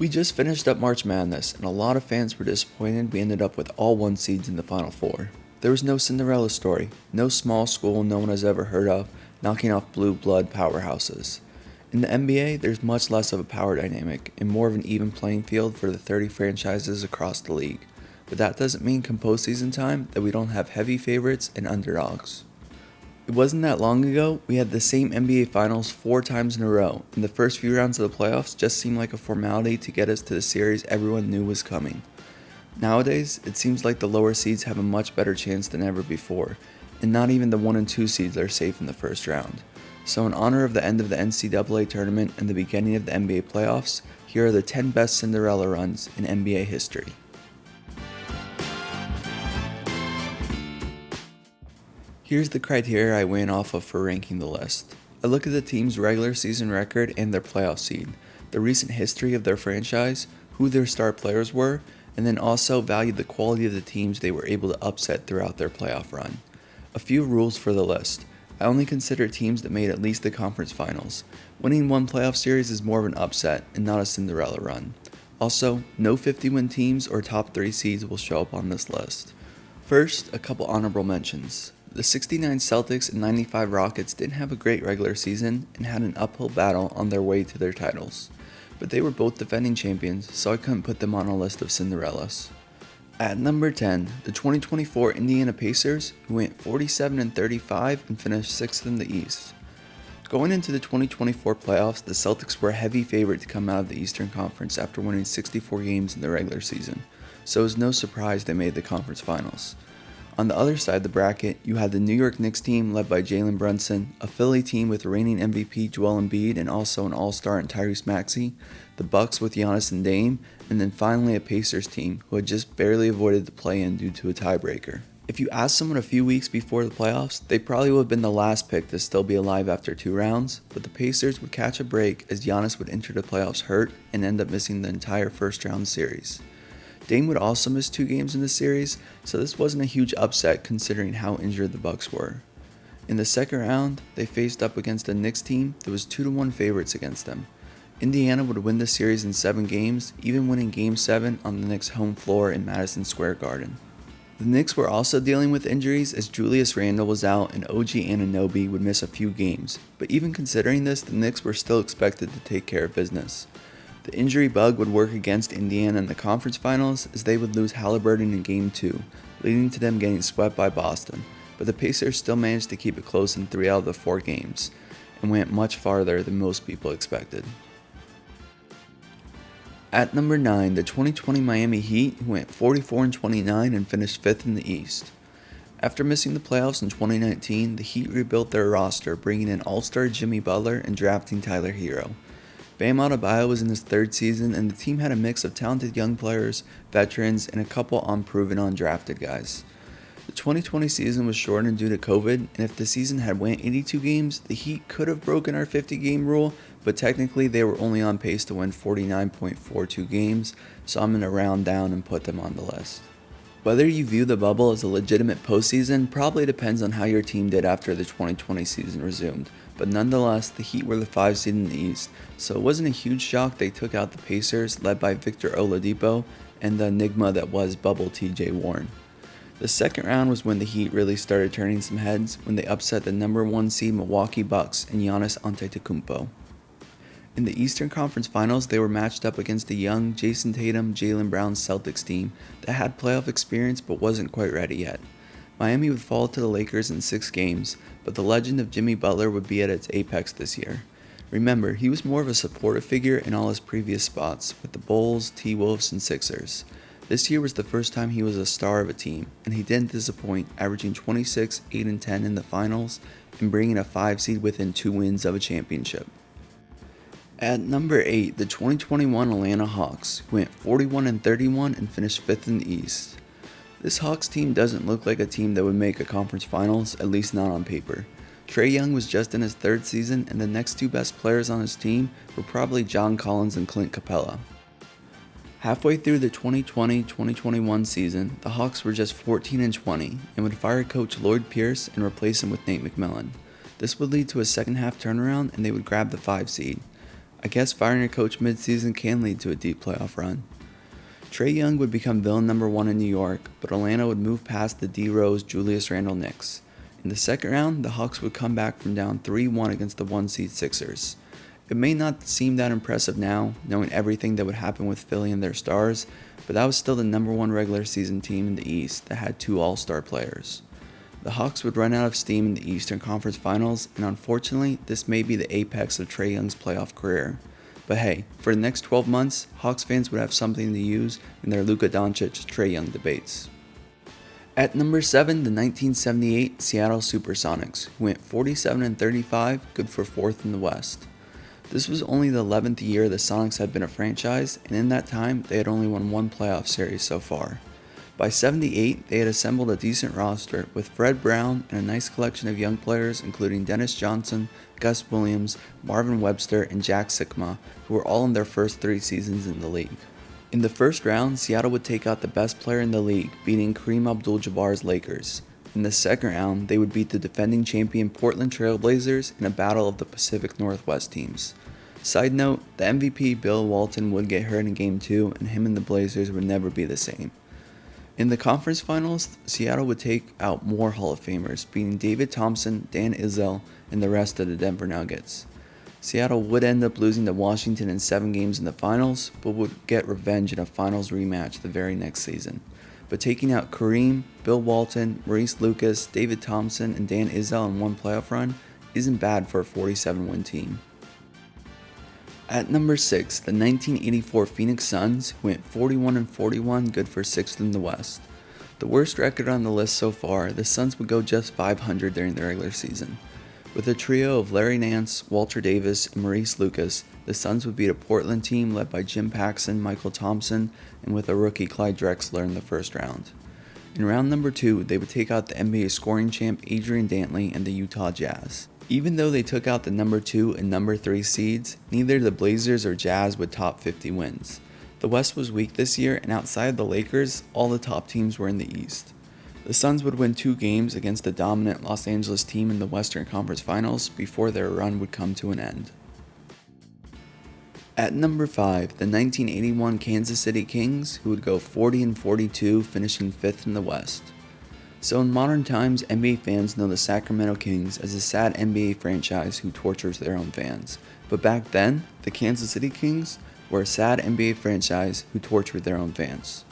We just finished up March Madness, and a lot of fans were disappointed we ended up with all one seeds in the Final Four. There was no Cinderella story, no small school no one has ever heard of, knocking off blue blood powerhouses. In the NBA, there's much less of a power dynamic, and more of an even playing field for the 30 franchises across the league. But that doesn't mean come postseason time that we don't have heavy favorites and underdogs. It wasn't that long ago, we had the same NBA Finals 4 times in a row, and the first few rounds of the playoffs just seemed like a formality to get us to the series everyone knew was coming. Nowadays, it seems like the lower seeds have a much better chance than ever before, and not even the 1 and 2 seeds are safe in the first round. So in honor of the end of the NCAA tournament and the beginning of the NBA playoffs, here are the 10 best Cinderella runs in NBA history. Here's the criteria I went off of for ranking the list. I look at the team's regular season record and their playoff seed, the recent history of their franchise, who their star players were, and then also valued the quality of the teams they were able to upset throughout their playoff run. A few rules for the list. I only consider teams that made at least the conference finals. Winning one playoff series is more of an upset and not a Cinderella run. Also, no 50-win teams or top 3 seeds will show up on this list. First, a couple honorable mentions. The 69 Celtics and 95 Rockets didn't have a great regular season and had an uphill battle on their way to their titles. But they were both defending champions, so I couldn't put them on a list of Cinderellas. At number 10, the 2024 Indiana Pacers, who went 47-35 and finished 6th in the East. Going into the 2024 playoffs, the Celtics were a heavy favorite to come out of the Eastern Conference after winning 64 games in the regular season, so it was no surprise they made the conference finals. On the other side of the bracket, you had the New York Knicks team led by Jalen Brunson, a Philly team with reigning MVP Joel Embiid and also an all-star in Tyrese Maxey, the Bucks with Giannis and Dame, and then finally a Pacers team who had just barely avoided the play-in due to a tiebreaker. If you asked someone a few weeks before the playoffs, they probably would have been the last pick to still be alive after 2 rounds, but the Pacers would catch a break as Giannis would enter the playoffs hurt and end up missing the entire first round series. Dame would also miss 2 games in the series, so this wasn't a huge upset considering how injured the Bucks were. In the second round, they faced up against a Knicks team that was 2-1 favorites against them. Indiana would win the series in 7 games, even winning Game 7 on the Knicks' home floor in Madison Square Garden. The Knicks were also dealing with injuries as Julius Randle was out and OG Anunoby would miss a few games, but even considering this, the Knicks were still expected to take care of business. The injury bug would work against Indiana in the conference finals as they would lose Halliburton in Game 2, leading to them getting swept by Boston, but the Pacers still managed to keep it close in 3 out of the 4 games, and went much farther than most people expected. At number 9, the 2020 Miami Heat, who went 44-29 and finished 5th in the East. After missing the playoffs in 2019, the Heat rebuilt their roster, bringing in All-Star Jimmy Butler and drafting Tyler Hero. Bam Adebayo was in his 3rd season, and the team had a mix of talented young players, veterans, and a couple unproven undrafted guys. The 2020 season was shortened due to COVID, and if the season had went 82 games, the Heat could have broken our 50-game rule, but technically they were only on pace to win 49.42 games, so I'm going to round down and put them on the list. Whether you view the bubble as a legitimate postseason probably depends on how your team did after the 2020 season resumed, but nonetheless, the Heat were the 5 seed in the East, so it wasn't a huge shock they took out the Pacers led by Victor Oladipo and the enigma that was Bubble TJ Warren. The second round was when the Heat really started turning some heads when they upset the number 1 seed Milwaukee Bucks and Giannis Antetokounmpo. In the Eastern Conference Finals, they were matched up against a young Jason Tatum, Jaylen Brown Celtics team that had playoff experience but wasn't quite ready yet. Miami would fall to the Lakers in 6 games, but the legend of Jimmy Butler would be at its apex this year. Remember, he was more of a supportive figure in all his previous spots with the Bulls, T-Wolves, and Sixers. This year was the first time he was a star of a team, and he didn't disappoint, averaging 26, 8, and 10 in the finals and bringing a 5 seed within 2 wins of a championship. At number 8, the 2021 Atlanta Hawks went 41-31 and finished 5th in the East. This Hawks team doesn't look like a team that would make a conference finals, at least not on paper. Trae Young was just in his 3rd season, and the next 2 best players on his team were probably John Collins and Clint Capella. Halfway through the 2020-2021 season, the Hawks were just 14-20 and would fire coach Lloyd Pierce and replace him with Nate McMillan. This would lead to a second half turnaround and they would grab the 5 seed. I guess firing a coach midseason can lead to a deep playoff run. Trae Young would become villain number 1 in New York, but Atlanta would move past the D. Rose Julius Randle Knicks. In the second round, the Hawks would come back from down 3-1 against the 1-seed Sixers. It may not seem that impressive now, knowing everything that would happen with Philly and their stars, but that was still the number 1 regular season team in the East that had 2 all-star players. The Hawks would run out of steam in the Eastern Conference Finals, and unfortunately, this may be the apex of Trae Young's playoff career. But hey, for the next 12 months, Hawks fans would have something to use in their Luka Doncic-Trae Young debates. At number 7, the 1978 Seattle SuperSonics, who went 47-35, good for 4th in the West. This was only the 11th year the Sonics had been a franchise, and in that time, they had only won 1 playoff series so far. By 78, they had assembled a decent roster with Fred Brown and a nice collection of young players including Dennis Johnson, Gus Williams, Marvin Webster, and Jack Sikma, who were all in their first 3 seasons in the league. In the first round, Seattle would take out the best player in the league, beating Kareem Abdul-Jabbar's Lakers. In the second round, they would beat the defending champion Portland Trail Blazers in a battle of the Pacific Northwest teams. Side note, the MVP Bill Walton would get hurt in Game 2, and him and the Blazers would never be the same. In the conference finals, Seattle would take out more Hall of Famers, beating David Thompson, Dan Issel, and the rest of the Denver Nuggets. Seattle would end up losing to Washington in 7 games in the finals, but would get revenge in a finals rematch the very next season. But taking out Kareem, Bill Walton, Maurice Lucas, David Thompson, and Dan Issel in 1 playoff run isn't bad for a 47-win team. At number 6, the 1984 Phoenix Suns, who went 41-41, good for 6th in the West. The worst record on the list so far, the Suns would go just 500 during the regular season. With a trio of Larry Nance, Walter Davis, and Maurice Lucas, the Suns would beat a Portland team led by Jim Paxson, Michael Thompson, and with a rookie Clyde Drexler in the first round. In round number 2, they would take out the NBA scoring champ Adrian Dantley and the Utah Jazz. Even though they took out the number 2 and number 3 seeds, neither the Blazers or Jazz would top 50 wins. The West was weak this year, and outside the Lakers, all the top teams were in the East. The Suns would win 2 games against the dominant Los Angeles team in the Western Conference Finals before their run would come to an end. At number 5, the 1981 Kansas City Kings, who would go 40-42, finishing 5th in the West. So in modern times, NBA fans know the Sacramento Kings as a sad NBA franchise who tortures their own fans. But back then, the Kansas City Kings were a sad NBA franchise who tortured their own fans.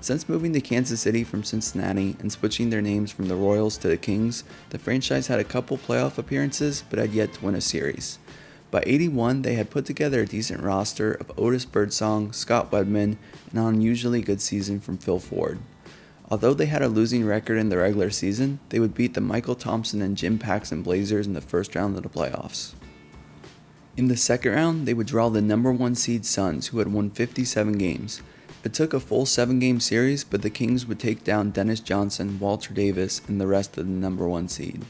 Since moving to Kansas City from Cincinnati and switching their names from the Royals to the Kings, the franchise had a couple playoff appearances but had yet to win a series. By 81, they had put together a decent roster of Otis Birdsong, Scott Wedman, and an unusually good season from Phil Ford. Although they had a losing record in the regular season, they would beat the Michael Thompson and Jim Paxson Blazers in the first round of the playoffs. In the second round, they would draw the number 1 seed Suns, who had won 57 games. It took a full 7-game series, but the Kings would take down Dennis Johnson, Walter Davis, and the rest of the number 1 seed.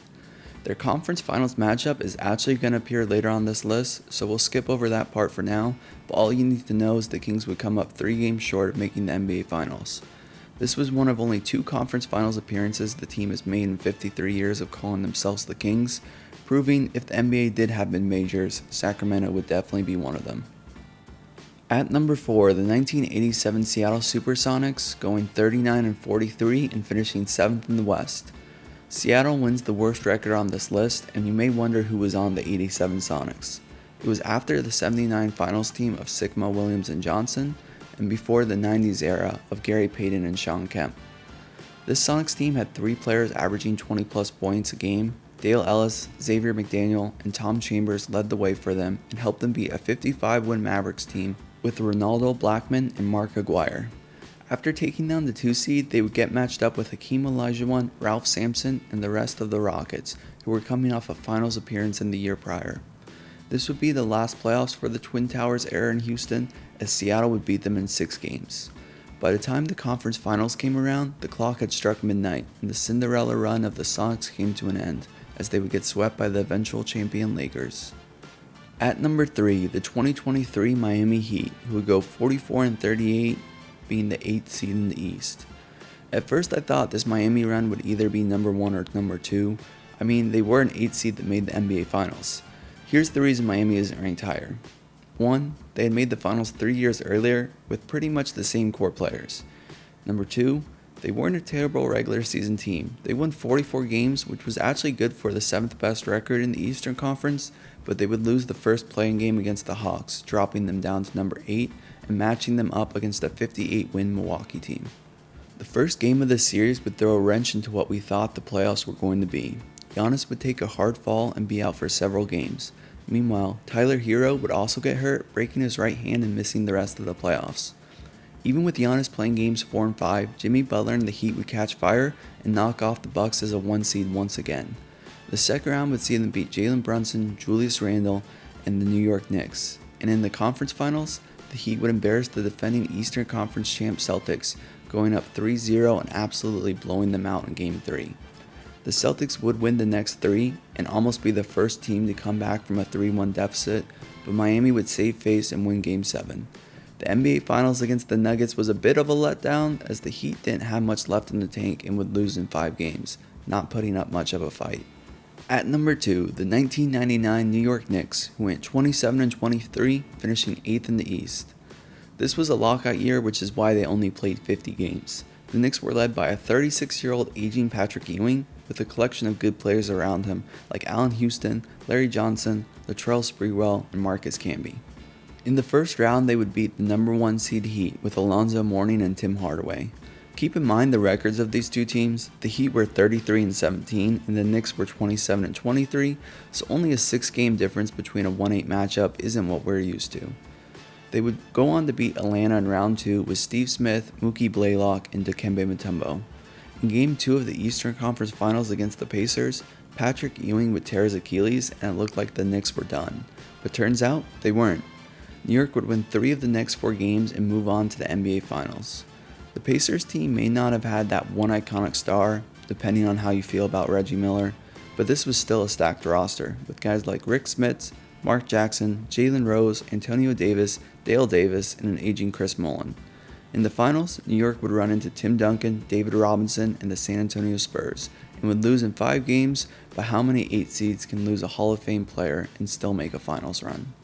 Their conference finals matchup is actually going to appear later on this list, so we'll skip over that part for now, but all you need to know is the Kings would come up 3 games short of making the NBA Finals. This was one of only 2 conference finals appearances the team has made in 53 years of calling themselves the Kings, proving if the NBA did have mid-majors, Sacramento would definitely be one of them. At number 4, the 1987 Seattle SuperSonics, going 39-43 and finishing 7th in the West. Seattle wins the worst record on this list, and you may wonder who was on the 87 Sonics. It was after the 79 finals team of Sikma, Williams, and Johnson, and before the 90s era of Gary Payton and Sean Kemp. This Sonics team had 3 players averaging 20-plus points a game. Dale Ellis, Xavier McDaniel, and Tom Chambers led the way for them and helped them beat a 55-win Mavericks team with Ronaldo Blackman and Mark Aguirre. After taking down the 2 seed, they would get matched up with Hakeem Olajuwon, Ralph Sampson, and the rest of the Rockets, who were coming off a finals appearance in the year prior. This would be the last playoffs for the Twin Towers era in Houston, as Seattle would beat them in 6 games. By the time the conference finals came around, the clock had struck midnight, and the Cinderella run of the Sonics came to an end, as they would get swept by the eventual champion Lakers. At number 3, the 2023 Miami Heat, who would go 44-38, being the 8th seed in the East. At first I thought this Miami run would either be number 1 or number 2. They were an 8th seed that made the NBA Finals. Here's the reason Miami isn't ranked higher. 1. They had made the finals 3 years earlier with pretty much the same core players. Number 2. They weren't a terrible regular season team. They won 44 games, which was actually good for the 7th best record in the Eastern Conference, but they would lose the first playing game against the Hawks, dropping them down to number 8 and matching them up against a 58-win Milwaukee team. The first game of the series would throw a wrench into what we thought the playoffs were going to be. Giannis would take a hard fall and be out for several games. Meanwhile, Tyler Hero would also get hurt, breaking his right hand and missing the rest of the playoffs. Even with Giannis playing games 4 and 5, Jimmy Butler and the Heat would catch fire and knock off the Bucks as a 1 seed once again. The second round would see them beat Jalen Brunson, Julius Randle, and the New York Knicks. And in the conference finals, the Heat would embarrass the defending Eastern Conference champ Celtics, going up 3-0 and absolutely blowing them out in Game 3. The Celtics would win the next 3 and almost be the first team to come back from a 3-1 deficit, but Miami would save face and win Game 7. The NBA Finals against the Nuggets was a bit of a letdown, as the Heat didn't have much left in the tank and would lose in 5 games, not putting up much of a fight. At number 2, the 1999 New York Knicks, who went 27-23, finishing 8th in the East. This was a lockout year, which is why they only played 50 games. The Knicks were led by a 36-year-old aging Patrick Ewing, with a collection of good players around him like Allen Houston, Larry Johnson, Latrell Sprewell, and Marcus Camby. In the first round, they would beat the number 1 seed Heat with Alonzo Mourning and Tim Hardaway. Keep in mind the records of these two teams. The Heat were 33-17 and the Knicks were 27-23, so only a 6-game difference between a 1-8 matchup isn't what we're used to. They would go on to beat Atlanta in round 2 with Steve Smith, Mookie Blaylock, and Dikembe Mutombo. In Game 2 of the Eastern Conference Finals against the Pacers, Patrick Ewing would tear his Achilles and it looked like the Knicks were done. But turns out, they weren't. New York would win 3 of the next 4 games and move on to the NBA Finals. The Pacers team may not have had that one iconic star, depending on how you feel about Reggie Miller, but this was still a stacked roster, with guys like Rick Smits, Mark Jackson, Jalen Rose, Antonio Davis, Dale Davis, and an aging Chris Mullin. In the finals, New York would run into Tim Duncan, David Robinson, and the San Antonio Spurs, and would lose in 5 games, but how many 8 seeds can lose a Hall of Fame player and still make a finals run?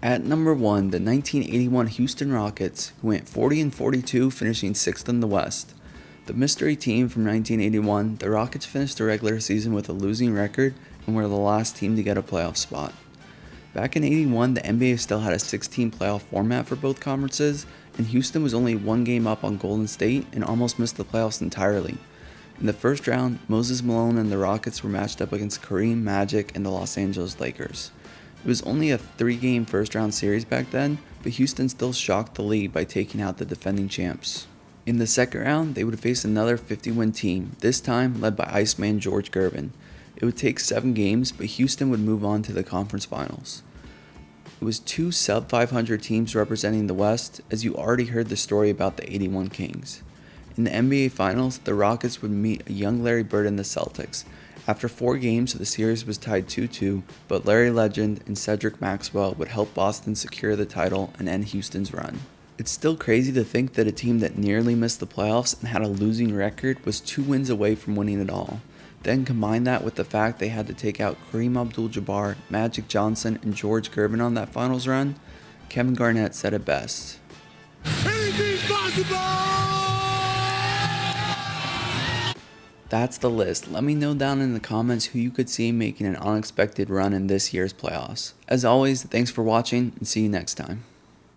At number 1, the 1981 Houston Rockets, who went 40-42, finishing 6th in the West. The mystery team from 1981, the Rockets finished the regular season with a losing record and were the last team to get a playoff spot. Back in 81, the NBA still had a 16 playoff format for both conferences, and Houston was only 1 game up on Golden State and almost missed the playoffs entirely. In the first round, Moses Malone and the Rockets were matched up against Kareem, Magic, and the Los Angeles Lakers. It was only a 3-game first-round series back then, but Houston still shocked the league by taking out the defending champs. In the second round, they would face another 50-win team, this time led by Iceman George Gervin. It would take 7 games, but Houston would move on to the conference finals. It was 2 sub-500 teams representing the West, as you already heard the story about the 81 Kings. In the NBA Finals, the Rockets would meet a young Larry Bird and the Celtics. After 4 games, the series was tied 2-2, but Larry Legend and Cedric Maxwell would help Boston secure the title and end Houston's run. It's still crazy to think that a team that nearly missed the playoffs and had a losing record was 2 wins away from winning it all. Then combine that with the fact they had to take out Kareem Abdul-Jabbar, Magic Johnson, and George Gervin on that finals run. Kevin Garnett said it best. Anything's possible! That's the list. Let me know down in the comments who you could see making an unexpected run in this year's playoffs. As always, thanks for watching and see you next time.